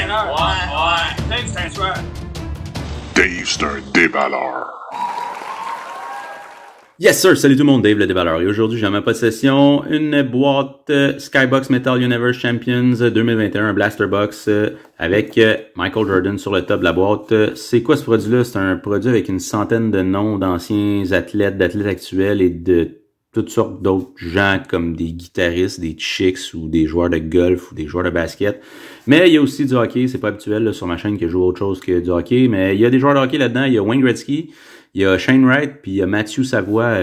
déballeur. Ouais. Dave, c'est un tueur. Dave, c'est un déballeur. Yes sir, salut tout le monde, Dave le déballeur. Et aujourd'hui, j'ai en ma possession une boîte Skybox Metal Universe Champions 2021, un Blaster Box avec Michael Jordan sur le top de la boîte. C'est quoi ce produit-là? C'est un produit avec une centaine de noms d'anciens athlètes, d'athlètes actuels et de toutes sortes d'autres gens comme des guitaristes, des chicks ou des joueurs de golf ou des joueurs de basket. Mais il y a aussi du hockey, c'est pas habituel là, sur ma chaîne que je joue autre chose que du hockey, mais il y a des joueurs de hockey là-dedans, il y a Wayne Gretzky, il y a Shane Wright, puis il y a Matthew Savoie,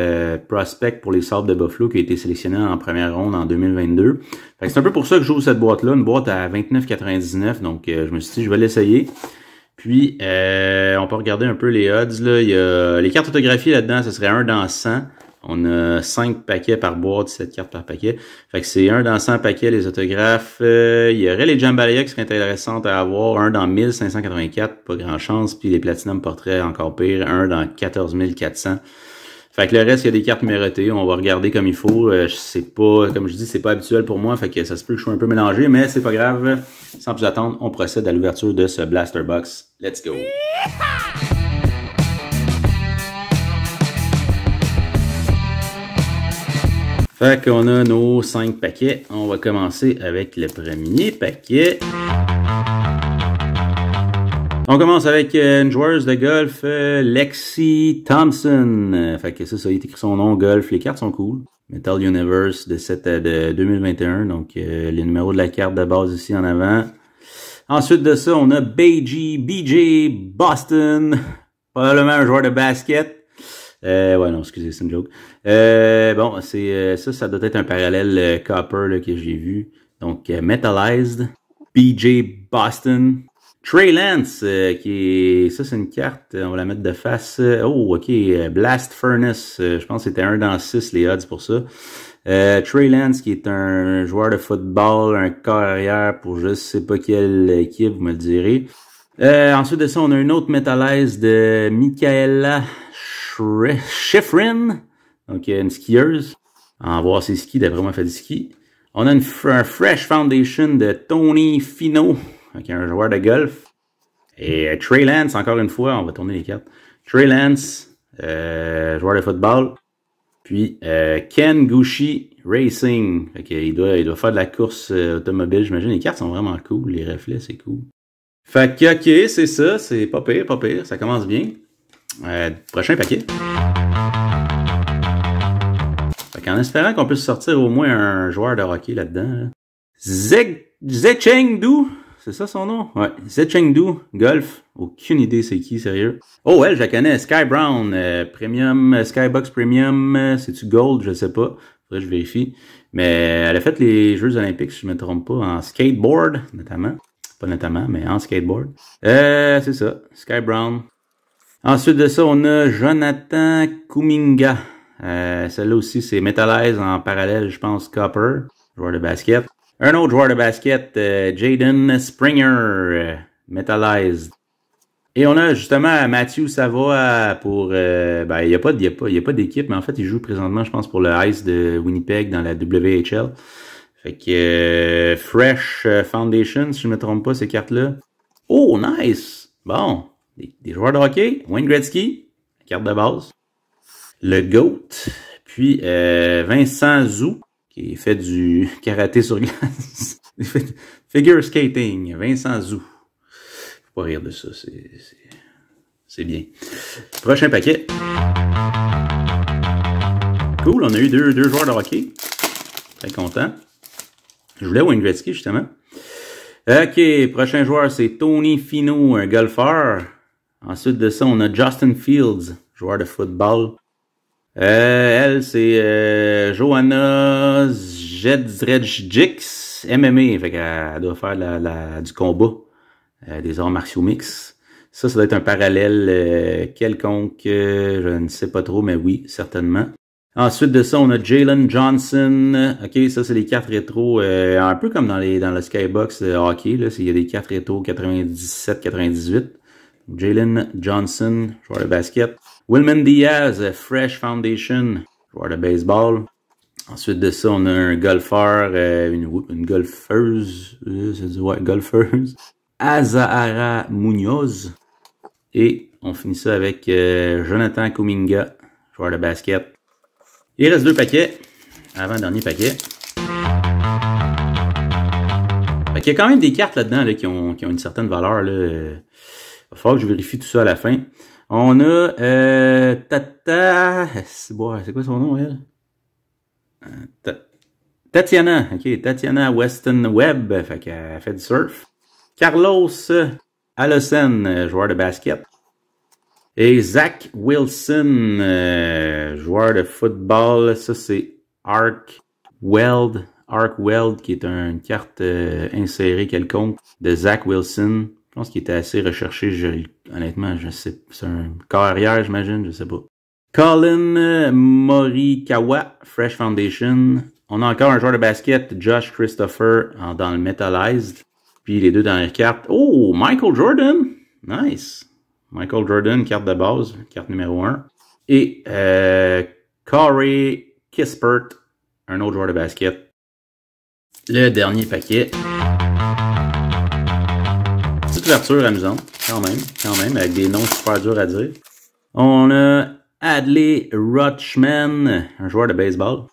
prospect pour les Sabres de Buffalo, qui a été sélectionné en première ronde en 2022. Fait que c'est un peu pour ça que j'ouvre cette boîte-là, une boîte à 29,99, donc je me suis dit, je vais l'essayer. Puis, on peut regarder un peu les odds, là. Il y a les cartes autographiées là-dedans, ce serait 1 dans 100. On a 5 paquets par boîte, 7 cartes par paquet. Fait que c'est 1 dans 100 paquets, les autographes. Il y aurait les Jambalaya qui seraient intéressantes à avoir. 1 dans 1584, pas grand chance. Puis les Platinum Portraits, encore pire. 1 dans 14 400. Fait que le reste, il y a des cartes numérotées. On va regarder comme il faut. C'est pas, comme je dis, c'est pas habituel pour moi. Fait que ça se peut que je sois un peu mélangé, mais c'est pas grave. Sans plus attendre, on procède à l'ouverture de ce Blaster Box. Let's go! Fait qu'on a nos 5 paquets. On va commencer avec le premier paquet. On commence avec une joueuse de golf, Lexi Thompson. Fait que ça il est écrit son nom, golf. Les cartes sont cool. Metal Universe de 2021. Donc, les numéros de la carte de base ici en avant. Ensuite de ça, on a BJ Boston. Probablement un joueur de basket. Ouais, non, excusez, c'est une joke. Bon, c'est ça doit être un parallèle Copper là, que j'ai vu. Donc, Metalized, BJ Boston, Trey Lance, qui est... Ça, c'est une carte, on va la mettre de face. Oh, OK, Blast Furnace, je pense que c'était 1 dans 6 les odds pour ça. Trey Lance, qui est un joueur de football, un carrière pour je sais pas quelle équipe, vous me le direz. Ensuite de ça, on a une autre Metalized de Michaela Schifrin, donc une skieuse. On va voir ses skis, d'après moi, elle fait du ski. On a un Fresh Foundation de Tony Finau, donc un joueur de golf. Et Trey Lance, encore une fois, on va tourner les cartes. Trey Lance, joueur de football. Puis Ken Gucci Racing, fait qu'il doit faire de la course automobile, j'imagine. Les cartes sont vraiment cool, les reflets, c'est cool. Fait que, ok, c'est ça, c'est pas pire, ça commence bien. Prochain paquet. Fait qu'en espérant qu'on puisse sortir au moins un joueur de hockey là-dedans. Zecheng Du, c'est ça son nom? Ouais, Zecheng Du, golf. Aucune idée c'est qui, sérieux. Oh, elle, je la connais, Sky Brown, Premium, Skybox Premium, c'est-tu Gold? Je sais pas. Faudrait que je vérifie. Mais elle a fait les Jeux Olympiques, si je me trompe pas, en skateboard, notamment. Pas notamment, mais en skateboard. C'est ça, Sky Brown. Ensuite de ça, on a Jonathan Kuminga. Celle-là aussi, c'est Metalized en parallèle, je pense, Copper, joueur de basket. Un autre joueur de basket, Jaden Springer, Metalized. Et on a justement Matthew Savoie pour... ben, il y a pas d'équipe, mais en fait, il joue présentement, je pense, pour le Ice de Winnipeg dans la WHL. Fait que Fresh Foundation, si je ne me trompe pas, ces cartes-là. Oh, nice! Bon. Des joueurs de hockey, Wayne Gretzky, carte de base, le GOAT, puis Vincent Zhou, qui fait du karaté sur glace, figure skating, Vincent Zhou. Faut pas rire de ça, c'est bien. Prochain paquet. Cool, on a eu deux joueurs de hockey. Très content. Je voulais Wayne Gretzky, justement. OK, prochain joueur, c'est Tony Finau, un golfeur. Ensuite de ça, on a Justin Fields, joueur de football. Elle, c'est Joanna Jedrzejczyk, MMA. Fait qu'elle doit faire du combat, des arts martiaux mix. Ça doit être un parallèle quelconque, je ne sais pas trop, mais oui, certainement. Ensuite de ça, on a Jalen Johnson. OK, ça, c'est les cartes rétro, un peu comme dans le Skybox hockey, là. Il y a des cartes rétro 97-98. Jalen Johnson, joueur de basket. Wilman Diaz, Fresh Foundation, joueur de baseball. Ensuite de ça, on a un golfeur, une golfeuse, golfeuse. Azahara Munoz. Et on finit ça avec Jonathan Kuminga, joueur de basket. Il reste 2 paquets. Avant-dernier paquet. Fait qu'il y a quand même des cartes là-dedans là, qui ont une certaine valeur. Là. Il va falloir que je vérifie tout ça à la fin. On a Tata... C'est quoi son nom, elle? Tatiana. OK, Tatiana Weston Webb. Fait qu'elle fait du surf. Carlos Allison, joueur de basket. Et Zach Wilson, joueur de football. Ça, c'est Arc Weld, qui est une carte insérée quelconque de Zach Wilson. Je pense qu'il était assez recherché. Honnêtement, je sais. C'est un corps arrière, j'imagine. Je sais pas. Colin Morikawa, Fresh Foundation. On a encore un joueur de basket, Josh Christopher, dans le Metallized. Puis les 2 dernières cartes. Oh, Michael Jordan. Nice. Michael Jordan, carte de base, carte numéro 1. Et Corey Kispert, un autre joueur de basket. Le dernier paquet. Petite ouverture amusante, quand même, avec des noms super durs à dire. On a Adley Rutschman, un joueur de baseball.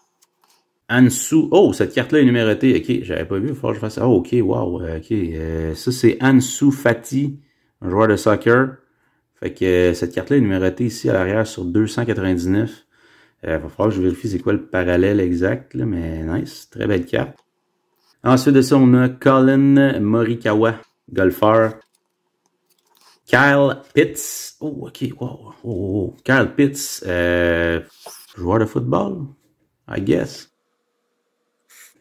Ansu, oh, cette carte-là est numérotée. Ok, j'avais pas vu, il faut que je fasse ça. Oh, ok, wow, ok. Ça, c'est Ansu Fati, un joueur de soccer. Fait que cette carte-là est numérotée ici à l'arrière sur 299. Va falloir que je vérifie c'est quoi le parallèle exact, là, mais nice, très belle carte. Ensuite de ça, on a Colin Morikawa, golfeur. Kyle Pitts. Oh, ok, wow. Oh. Kyle Pitts, joueur de football, I guess.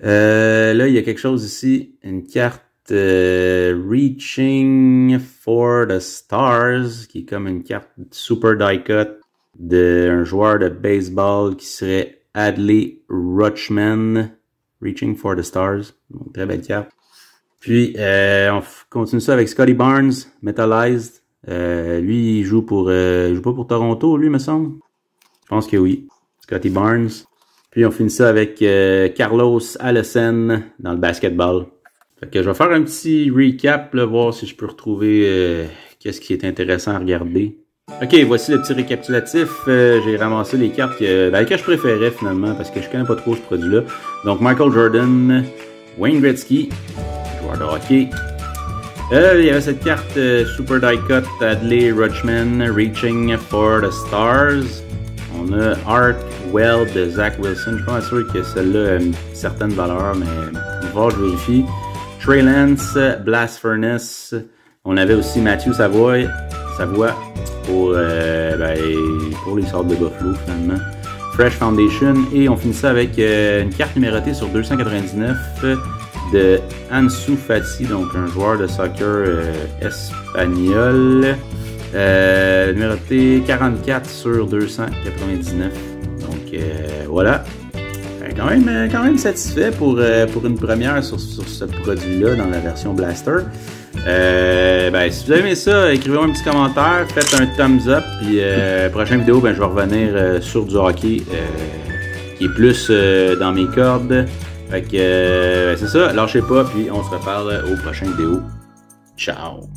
Là, il y a quelque chose ici, une carte Reaching for the Stars, qui est comme une carte super die cut d'un joueur de baseball qui serait Adley Rutschman. Reaching for the Stars. Donc, très belle carte. Puis, on continue ça avec Scotty Barnes, Metallized. Lui, il joue pas pour Toronto, lui, me semble. Je pense que oui. Scotty Barnes. Puis, on finit ça avec Carlos Allison dans le basketball. Fait que je vais faire un petit recap, là, voir si je peux retrouver qu'est-ce qui est intéressant à regarder. Ok, voici le petit récapitulatif. J'ai ramassé les cartes que je préférais finalement parce que je connais pas trop ce produit-là. Donc Michael Jordan, Wayne Gretzky, joueur de hockey. Il y avait cette carte Super Die Cut, Adley Rutschman, Reaching for the Stars. On a Art Weld de Zach Wilson. Je suis pas sûr que celle-là a une certaine valeur, mais on va voir, je vérifie. Trey Lance, Blast Furnace. On avait aussi Matthew Savoie pour les sortes de Buffalo finalement. Fresh Foundation. Et on finit ça avec une carte numérotée sur 299 de Ansu Fati, donc un joueur de soccer espagnol. Numéroté 44 sur 299. Donc voilà. Quand même satisfait pour une première sur ce produit-là dans la version Blaster. Si vous aimez ça, écrivez-moi un petit commentaire, faites un thumbs up, puis prochaine vidéo, je vais revenir sur du hockey qui est plus dans mes cordes. Fait que c'est ça, lâchez pas, puis on se reparle aux prochaines vidéos. Ciao!